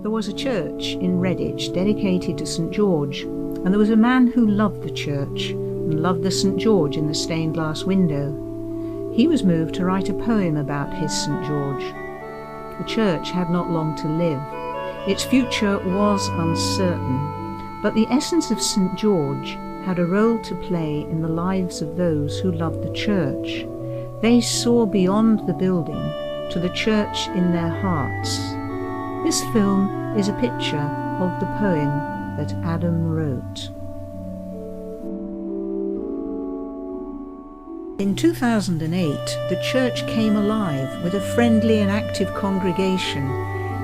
There was a church in Redditch dedicated to St George, and there was a man who loved the church and loved the St George in the stained glass window. He was moved to write a poem about his St George. The church had not long to live. Its future was uncertain, but the essence of St George had a role to play in the lives of those who loved the church. They saw beyond the building to the church in their hearts. This film is a picture of the poem that Adam wrote. In 2008, the church came alive with a friendly and active congregation,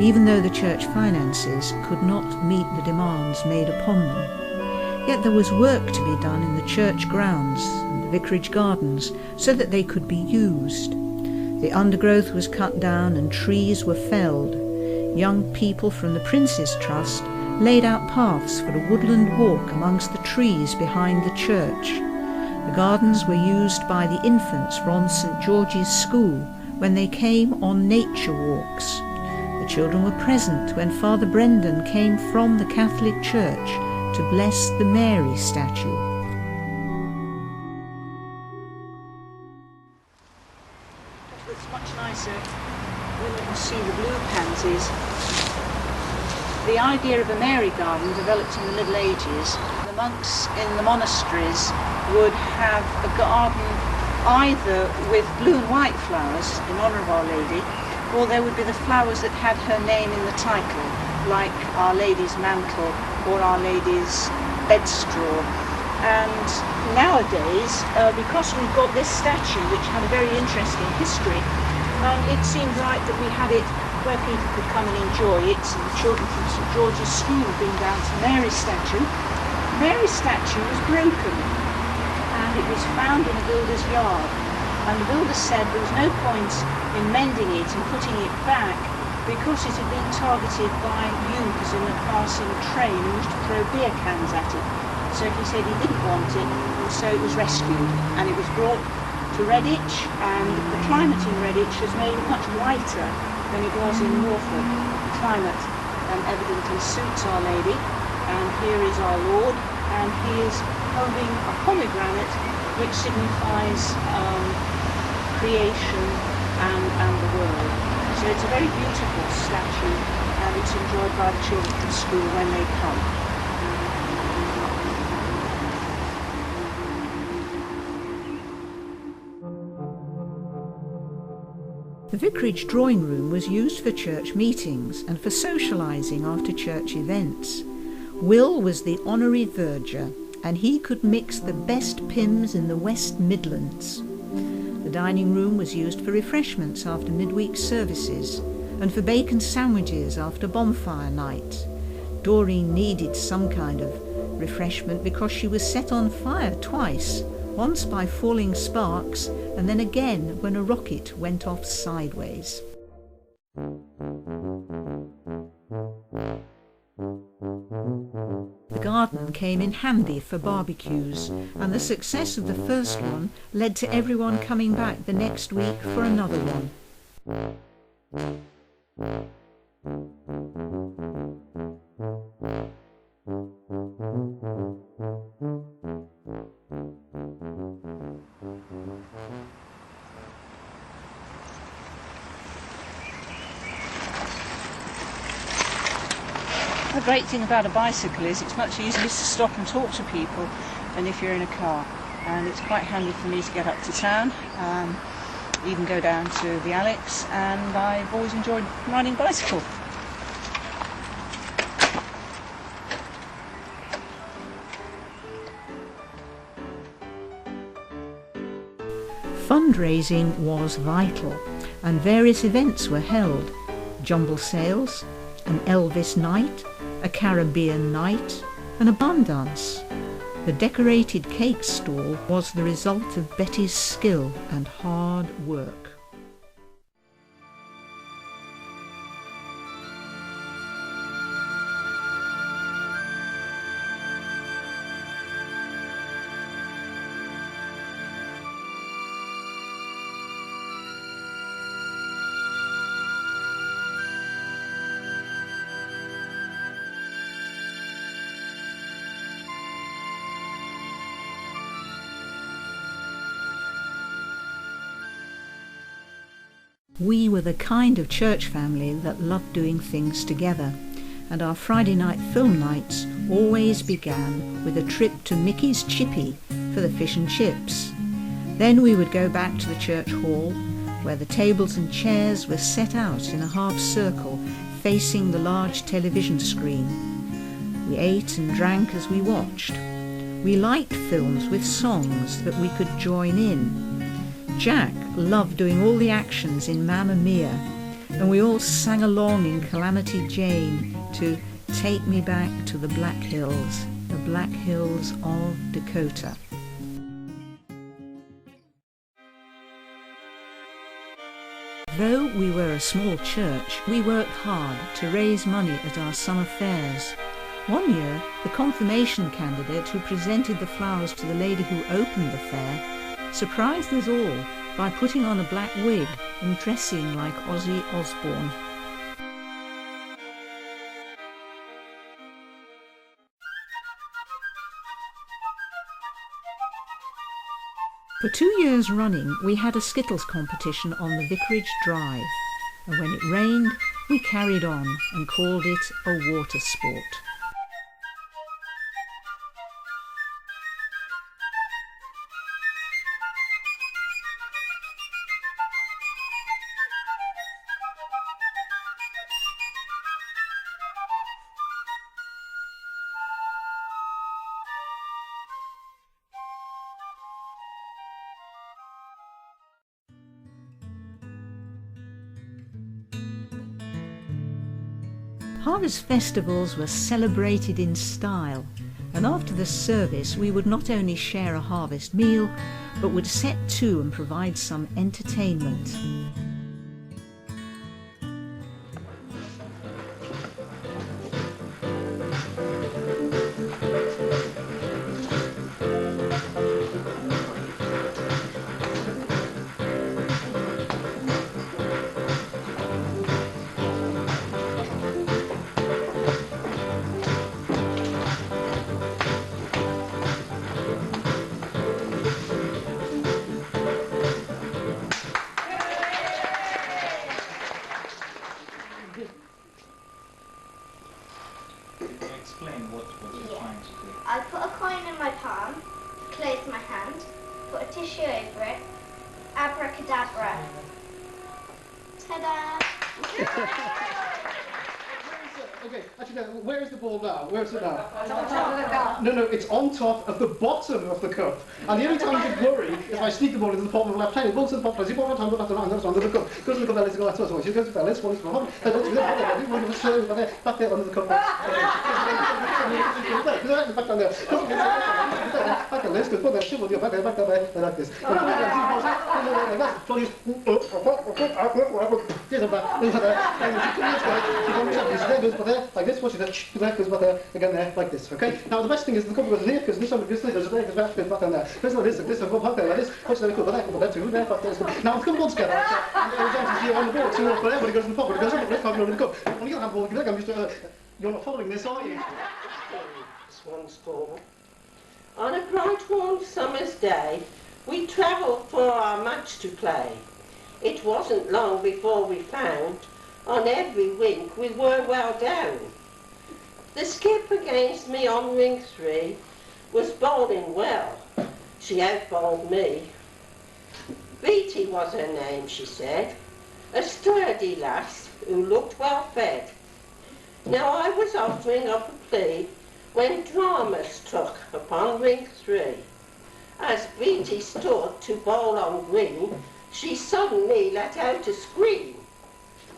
even though the church finances could not meet the demands made upon them. Yet there was work to be done in the church grounds and the vicarage gardens so that they could be used. The undergrowth was cut down and trees were felled. Young people from the Prince's Trust laid out paths for a woodland walk amongst the trees behind the church. The gardens were used by the infants from St George's School when they came on nature walks. The children were present when Father Brendan came from the Catholic Church to bless the Mary statue. It looks much nicer when you can see the blue pansies. The idea of a Mary garden developed in the Middle Ages. The monks in the monasteries would have a garden either with blue and white flowers in honour of Our Lady, or there would be the flowers that had her name in the title, like Our Lady's mantle or Our Lady's bedstraw. And nowadays, because we've got this statue which had a very interesting history, it seemed right that we had it where people could come and enjoy it. And the children from St George's School bring down to Mary's statue. Mary's statue was broken and it was found in a builder's yard. And the builder said there was no point in mending it and putting it back because it had been targeted by youths in a passing train who wished to throw beer cans at it. So he said he didn't want it, and so it was rescued and it was brought to Redditch, and the climate in Redditch has made it much whiter than it was in Norfolk. The climate evidently suits Our Lady, and here is our Lord, and he is holding a pomegranate which signifies creation and the world. So it's a very beautiful statue, and it's enjoyed by the children from school when they come. The vicarage drawing room was used for church meetings and for socialising after church events. Will was the honorary verger, and he could mix the best pims in the West Midlands. The dining room was used for refreshments after midweek services and for bacon sandwiches after bonfire night. Doreen needed some kind of refreshment because she was set on fire twice, once by falling sparks and then again when a rocket went off sideways. The garden came in handy for barbecues, and the success of the first one led to everyone coming back the next week for another one. The great thing about a bicycle is it's much easier to stop and talk to people than if you're in a car, and it's quite handy for me to get up to town, even go down to the Alex, and I've always enjoyed riding a bicycle. Fundraising was vital, and various events were held. Jumble sales, an Elvis night, a Caribbean night, and a barn dance. The decorated cake stall was the result of Betty's skill and hard work. We were the kind of church family that loved doing things together, and our Friday night film nights always began with a trip to Mickey's Chippy for the fish and chips. Then we would go back to the church hall, where the tables and chairs were set out in a half circle facing the large television screen. We ate and drank as we watched. We liked films with songs that we could join in. Jack loved doing all the actions in Mamma Mia, and we all sang along in Calamity Jane to Take Me Back to the Black Hills of Dakota. Though we were a small church, we worked hard to raise money at our summer fairs. One year, the confirmation candidate who presented the flowers to the lady who opened the fair surprised us all by putting on a black wig and dressing like Ozzy Osbourne. For 2 years running, we had a Skittles competition on the Vicarage Drive, and when it rained, we carried on and called it a water sport. Harvest festivals were celebrated in style, and after the service we would not only share a harvest meal, but would set to and provide some entertainment. Explain what you're trying to do. I put a coin in my palm, close my hand, put a tissue over it, abracadabra. Ta-da! Okay, actually, no, where is the ball now? Where is it now? It's on top of the cup. No, it's on top of the bottom of the cup. And the only time you can worry is if I sneak the ball into the bottom of the left hand. It goes to the bottom, as you ball hand, left hand, under the cup. Goes to the cup, let's go, that's what she goes to the let's one, back there under the cup. Back down there. Back there, let's go, put that shit with you, back there, like this. Like this, watch it, that goes back there, again there, like this, okay? Now the best thing is the couple goes in here, because this one goes there, goes back down there. This one this, go back there, like this, watch that, go back too, there, back there. Now the couple goes together, on the board, so everybody goes in the pocket, it goes on the left, over the cup. When you don't have a ball, I'm just, you're not following this, are you? Swan Storm. On a bright warm summer's day, we travelled for our match to play. It wasn't long before we found on every wink we were well down. The skip against me on ring 3 was bowling well. She out-bowled me. Beatty was her name, she said, a sturdy lass who looked well fed. Now I was offering up a plea when drama struck upon ring 3. As Beatty stood to bowl on green, she suddenly let out a scream.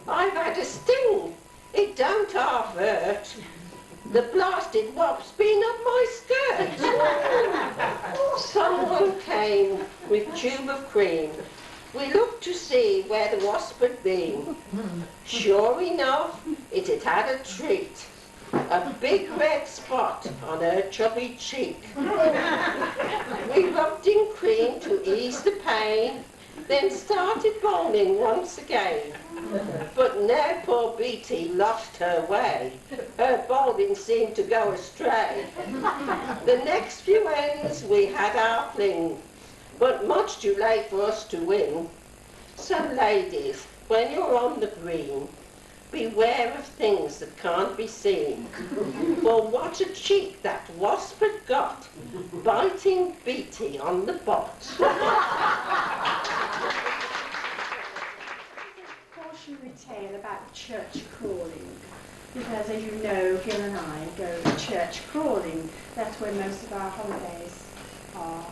I've had a sting, it don't half hurt. The blasted wop's been up my skirt. Someone came with tube of cream. We looked to see where the wasp had been. Sure enough, it had had a treat. A big red spot on her chubby cheek. We rubbed in cream to ease the pain, then started bowling once again. But now poor Beatty lost her way. Her bowling seemed to go astray. The next few ends we had our fling, but much too late for us to win. So ladies, when you're on the green, beware of things that can't be seen. For what a cheek that wasp had got, biting Beatty on the bot. Cautionary tale about church crawling, because as you know, Gil and I go church crawling. That's where most of our holidays are.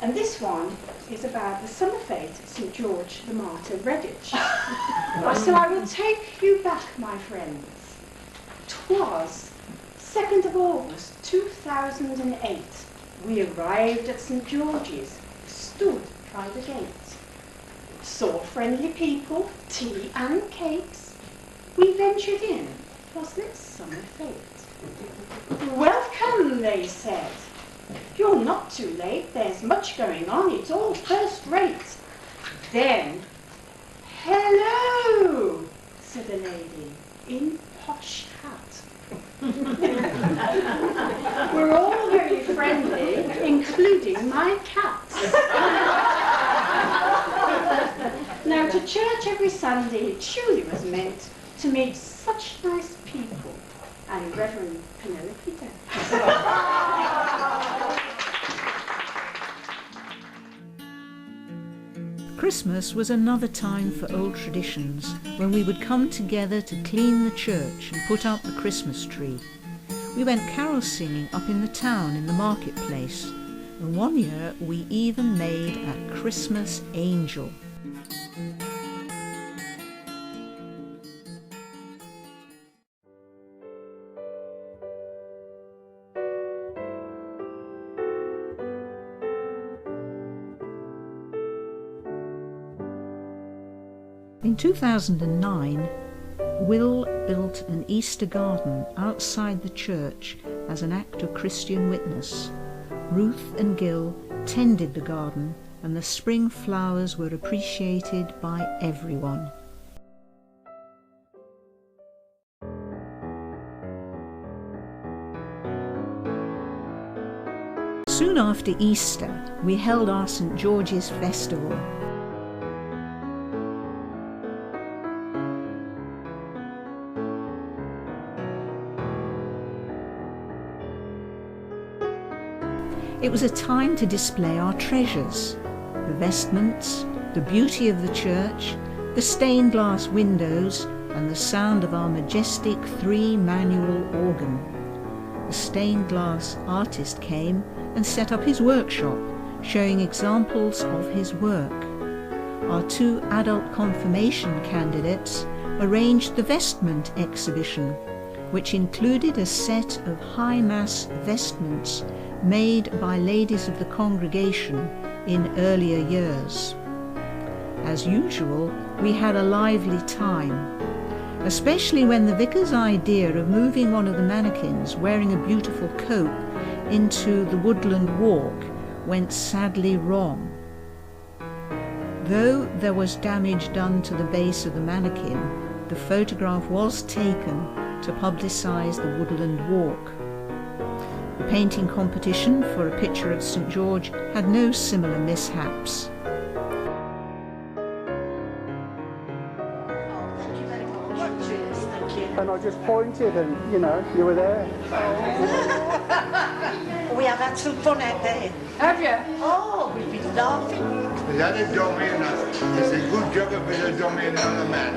And this one is about the summer fete at St George the Martyr, Redditch. So I will take you back, my friends. 'Twas 2nd of August 2008. We arrived at St George's, stood by the gate. Saw friendly people, tea and cakes. We ventured in, 'twas their summer fete. Welcome, they said. You're not too late, there's much going on, it's all first rate. Then, hello, said a lady in posh hat. We're all very friendly, including my cat. Now, to church every Sunday truly was meant to meet such nice people. And Reverend Penelope Dent. Christmas was another time for old traditions, when we would come together to clean the church and put up the Christmas tree. We went carol singing up in the town in the marketplace, and one year we even made a Christmas angel. In 2009, Will built an Easter garden outside the church as an act of Christian witness. Ruth and Gil tended the garden, and the spring flowers were appreciated by everyone. Soon after Easter, we held our St George's Festival. It was a time to display our treasures, the vestments, the beauty of the church, the stained glass windows, and the sound of our majestic 3-manual organ. The stained glass artist came and set up his workshop, showing examples of his work. Our 2 adult confirmation candidates arranged the vestment exhibition, which included a set of high mass vestments made by ladies of the congregation in earlier years. As usual, we had a lively time, especially when the vicar's idea of moving one of the mannequins wearing a beautiful coat into the woodland walk went sadly wrong. Though there was damage done to the base of the mannequin, the photograph was taken to publicise the woodland walk. The painting competition for a picture of St George had no similar mishaps. And I just pointed and, you know, you were there. We have had some fun out there. Have you? Oh, we've been laughing. Is that a dummy enough? It's a good job if it's a dummy and not a man.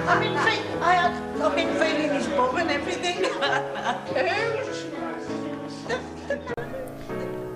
I've been feeling his bum and everything.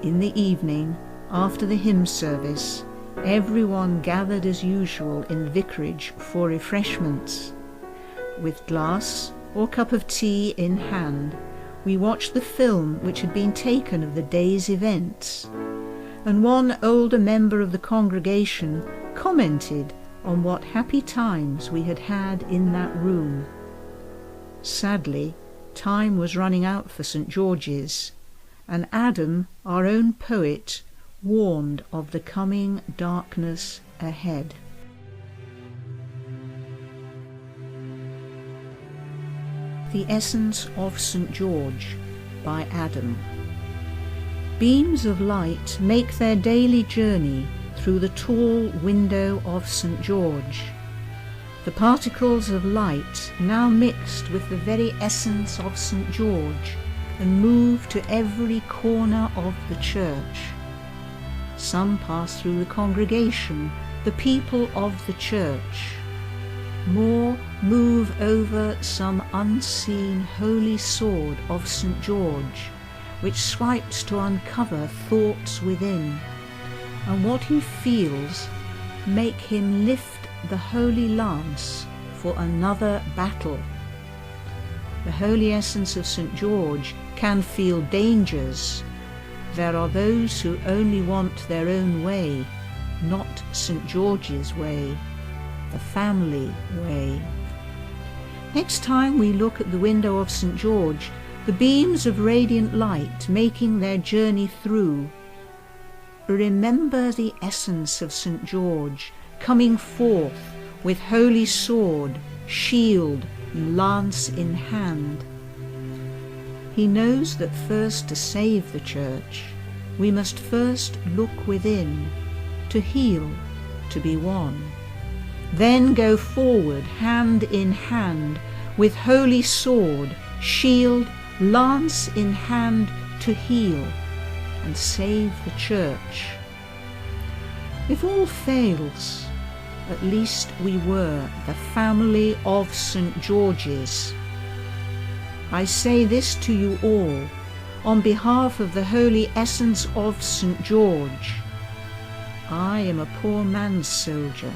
In the evening, after the hymn service, everyone gathered as usual in the vicarage for refreshments. With glass or cup of tea in hand, we watched the film which had been taken of the day's events, and one older member of the congregation commented on what happy times we had had in that room. Sadly, time was running out for St George's, and Adam, our own poet, warned of the coming darkness ahead. The Essence of St George by Adam. Beams of light make their daily journey through the tall window of St. George. The particles of light now mixed with the very essence of St. George and move to every corner of the church. Some pass through the congregation, the people of the church. More move over some unseen holy sword of St. George, which swipes to uncover thoughts within, and what he feels make him lift the holy lance for another battle. The holy essence of St. George can feel dangers. There are those who only want their own way, not St. George's way, the family way. Next time we look at the window of St. George, the beams of radiant light making their journey through, remember the essence of St. George coming forth with holy sword, shield, lance in hand. He knows that first to save the church, we must first look within, to heal, to be one. Then go forward hand in hand with holy sword, shield, lance in hand to heal and save the church. If all fails, at least we were the family of St. George's. I say this to you all on behalf of the holy essence of St. George. I am a poor man's soldier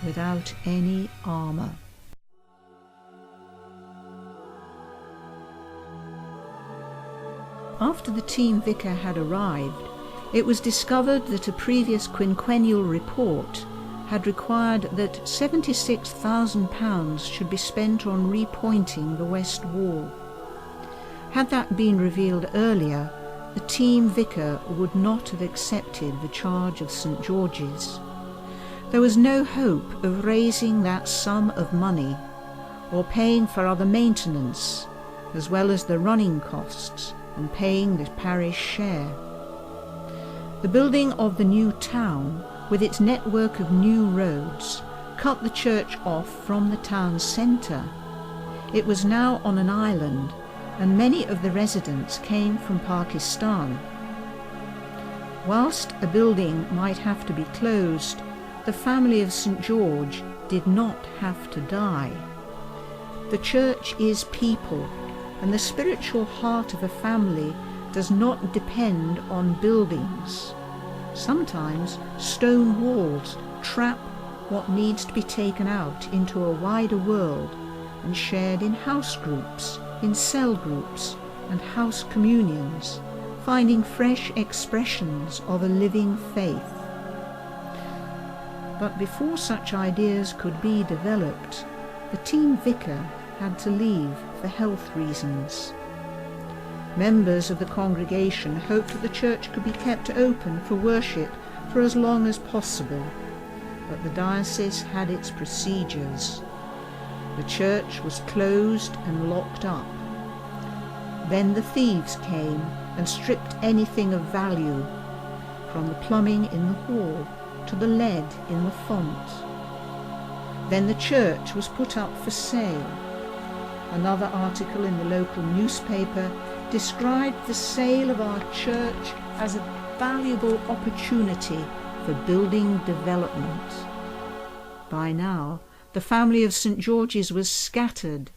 without any armour. After the team vicar had arrived, it was discovered that a previous quinquennial report had required that £76,000 should be spent on repointing the west wall. Had that been revealed earlier, the team vicar would not have accepted the charge of St. George's. There was no hope of raising that sum of money or paying for other maintenance, as well as the running costs and paying the parish share. The building of the new town, with its network of new roads, cut the church off from the town centre. It was now on an island, and many of the residents came from Pakistan. Whilst a building might have to be closed, the family of St. George did not have to die. The church is people, and the spiritual heart of a family does not depend on buildings. Sometimes stone walls trap what needs to be taken out into a wider world and shared in house groups, in cell groups and house communions, finding fresh expressions of a living faith. But before such ideas could be developed, the team vicar had to leave for health reasons. Members of the congregation hoped that the church could be kept open for worship for as long as possible, but the diocese had its procedures. The church was closed and locked up. Then the thieves came and stripped anything of value, from the plumbing in the hall to the lead in the font. Then the church was put up for sale. Another article in the local newspaper described the sale of our church as a valuable opportunity for building development. By now, the family of St. George's was scattered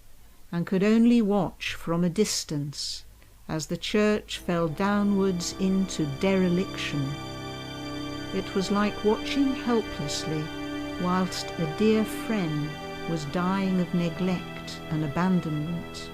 and could only watch from a distance as the church fell downwards into dereliction. It was like watching helplessly whilst a dear friend was dying of neglect and abandonment.